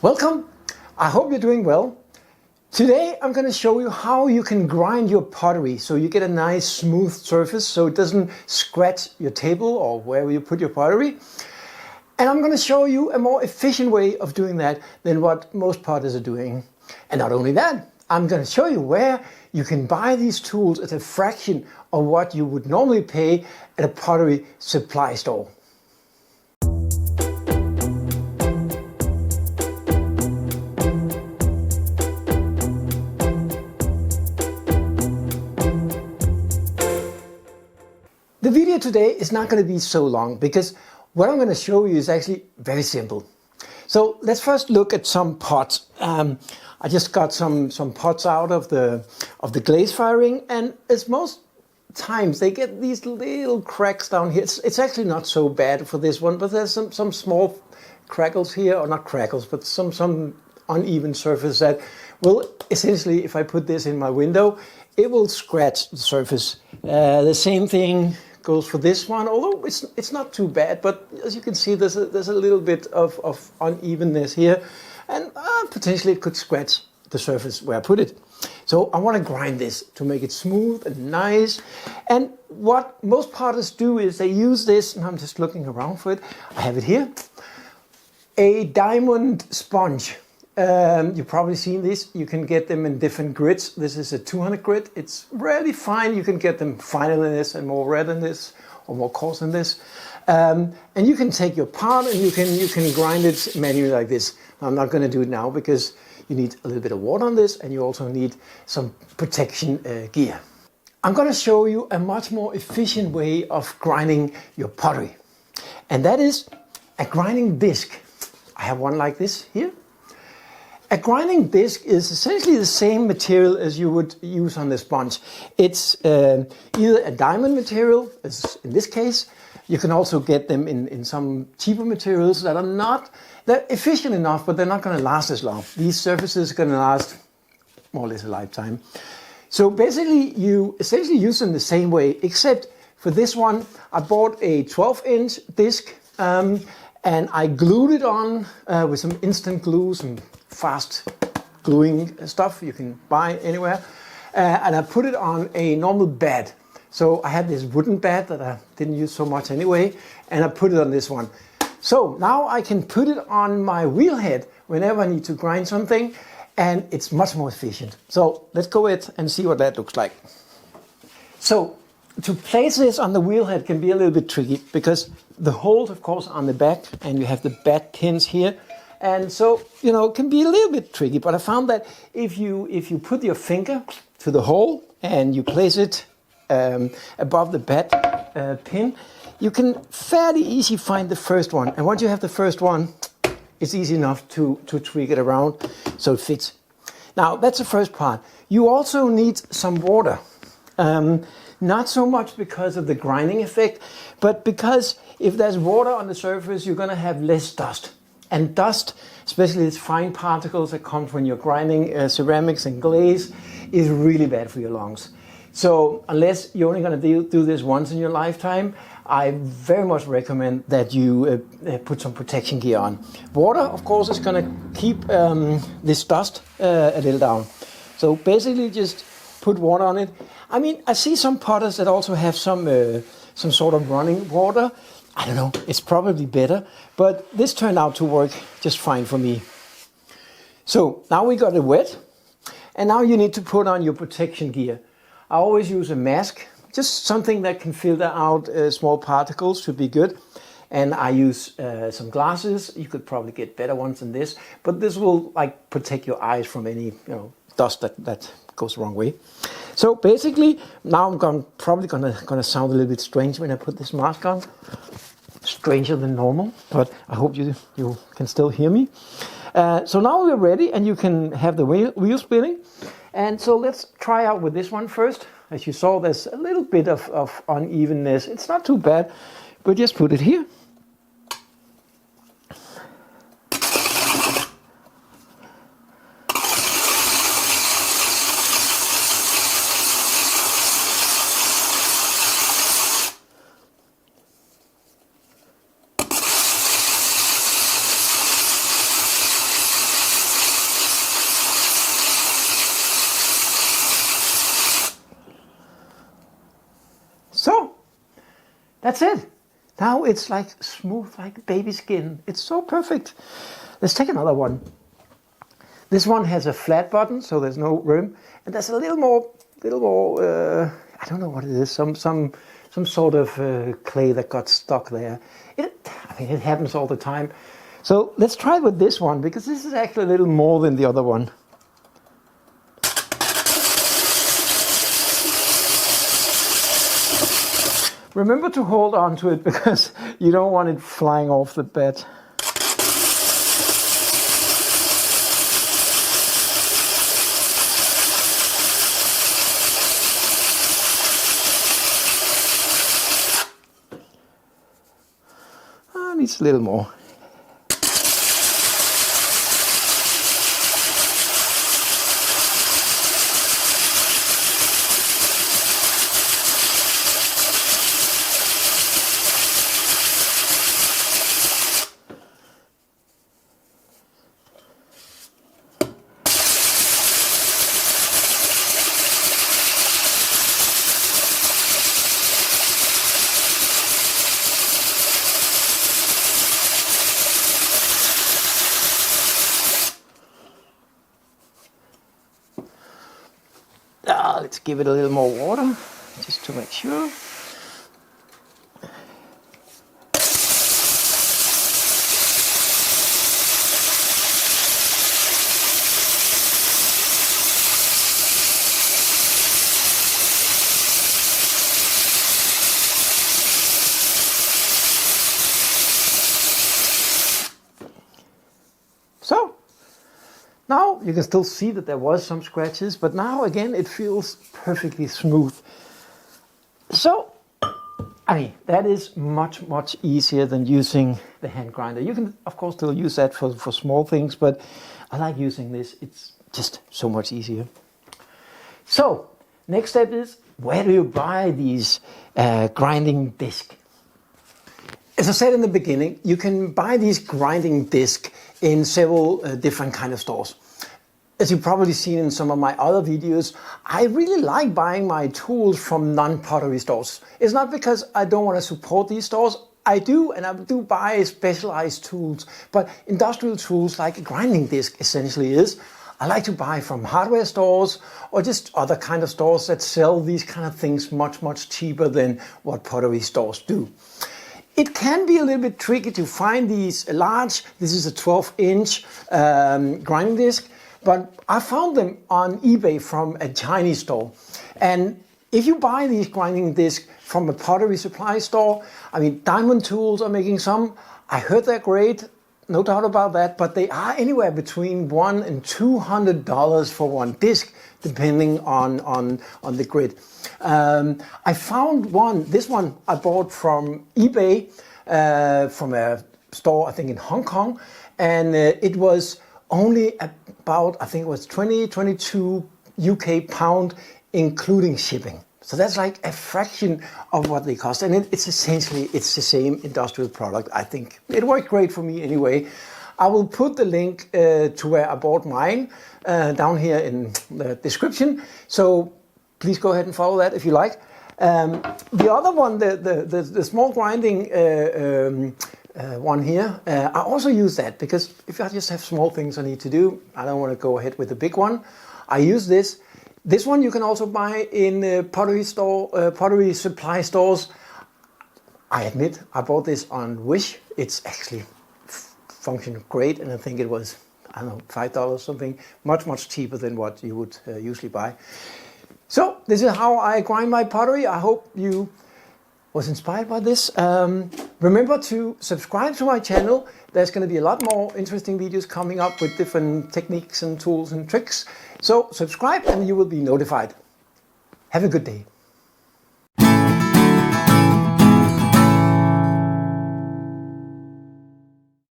Welcome! I hope you're doing well. Today I'm going to show you how you can grind your pottery so you get a nice smooth surface so it doesn't scratch your table or wherever you put your pottery. And I'm going to show you a more efficient way of doing that than what most potters are doing. And not only that, I'm going to show you where you can buy these tools at a fraction of what you would normally pay at a pottery supply store. The video today is not going to be so long because what I'm going to show you is actually very simple. So let's first look at some pots. I just got some pots out of the glaze firing, and as most times they get these little cracks down here. It's actually not so bad for this one, but there's some small crackles here, or not crackles, but some uneven surface that will essentially, if I put this in my window, it will scratch the surface. The same thing goes for this one, although it's not too bad, but as you can see there's a little bit of unevenness here, and potentially it could scratch the surface where I put it. So I want to grind this to make it smooth and nice. And what most potters do is they use this, and I'm just looking around for it. I have it here, a diamond sponge. You've probably seen this. You can get them in different grids. This is a 200 grit. It's really fine. You can get them finer than this and more red than this, or more coarse than this. And you can take your pot and you can grind it manually like this. I'm not going to do it now because you need a little bit of water on this, and you also need some protection gear. I'm going to show you a much more efficient way of grinding your pottery, and that is a grinding disc. I have one like this here. A grinding disc is essentially the same material as you would use on the sponge. It's either a diamond material, as in this case. You can also get them in some cheaper materials that they're efficient enough, but they're not going to last as long. These surfaces are going to last more or less a lifetime. So basically you essentially use them the same way, except for this one I bought a 12-inch disc and I glued it on with some instant glue, some fast gluing stuff you can buy anywhere, and I put it on a normal bed. So I had this wooden bed that I didn't use so much anyway, and I put it on this one. So now I can put it on my wheel head whenever I need to grind something, and it's much more efficient. So let's go ahead and see what that looks like. So to place this on the wheel head can be a little bit tricky because the holes, of course, on the back, and you have the back pins here. And so, it can be a little bit tricky, but I found that if you put your finger to the hole and you place it above the bed pin, you can fairly easily find the first one. And once you have the first one, it's easy enough to tweak it around so it fits. Now, that's the first part. You also need some water. Not so much because of the grinding effect, but because if there's water on the surface, you're going to have less dust. And dust, especially these fine particles that come when you're grinding ceramics and glaze, is really bad for your lungs. So unless you're only going to do this once in your lifetime, I very much recommend that you put some protection gear on. Water, of course, is going to keep this dust a little down. So basically just put water on it. I mean, I see some potters that also have some sort of running water. I don't know, it's probably better, but this turned out to work just fine for me. So now we got it wet, and now you need to put on your protection gear. I always use a mask, just something that can filter out small particles should be good. And I use some glasses. You could probably get better ones than this, but this will protect your eyes from any dust that goes the wrong way. So basically, now I'm probably gonna sound a little bit strange when I put this mask on. Stranger than normal, but I hope you can still hear me. So now we're ready, and you can have the wheel spinning. And so let's try out with this one first. As you saw, there's a little bit of unevenness. It's not too bad, but just put it here. That's it. Now it's like smooth like baby skin. It's so perfect. Let's take another one. This one has a flat button, so there's no rim, and there's a little more. I don't know what it is. Some sort of clay that got stuck there. I mean, it happens all the time. So let's try with this one, because this is actually a little more than the other one. Remember to hold on to it, because you don't want it flying off the bed. Needs a little more. Let's give it a little more water, just to make sure. So, now you can still see that there was some scratches, but now again it feels perfectly smooth. So, I mean, that is much easier than using the hand grinder. You can of course still use that for small things, but I like using this. It's just so much easier. So, next step is, where do you buy these grinding discs? As I said in the beginning, you can buy these grinding discs in several different kind of stores. As you've probably seen in some of my other videos, I really like buying my tools from non-pottery stores. It's not because I don't want to support these stores. I do, and I do buy specialized tools, but industrial tools like a grinding disc essentially is, I like to buy from hardware stores or just other kind of stores that sell these kind of things much cheaper than what pottery stores do. It can be a little bit tricky to find these large, this is a 12-inch grinding disc, but I found them on eBay from a Chinese store. And if you buy these grinding discs from a pottery supply store, I mean, Diamond Tools are making some. I heard they're great, no doubt about that, but they are anywhere between $100 and $200 for one disc, depending on the grid. I found one, this one I bought from eBay, from a store I think in Hong Kong, and it was only about, I think it was 22 UK pound, including shipping. So that's like a fraction of what they cost, and it's essentially, it's the same industrial product. I think it worked great for me anyway. I will put the link to where I bought mine down here in the description. So please go ahead and follow that if you like. The other one, the small grinding one here, I also use that because if I just have small things I need to do, I don't want to go ahead with the big one. I use this. This one you can also buy in pottery supply stores. I admit I bought this on Wish. It's actually functioned great, and I think it was, I don't know, $5 something, much cheaper than what you would usually buy. So this is how I grind my pottery. I hope you was inspired by this. Remember to subscribe to my channel. There's going to be a lot more interesting videos coming up with different techniques and tools and tricks. So subscribe and you will be notified. Have a good day.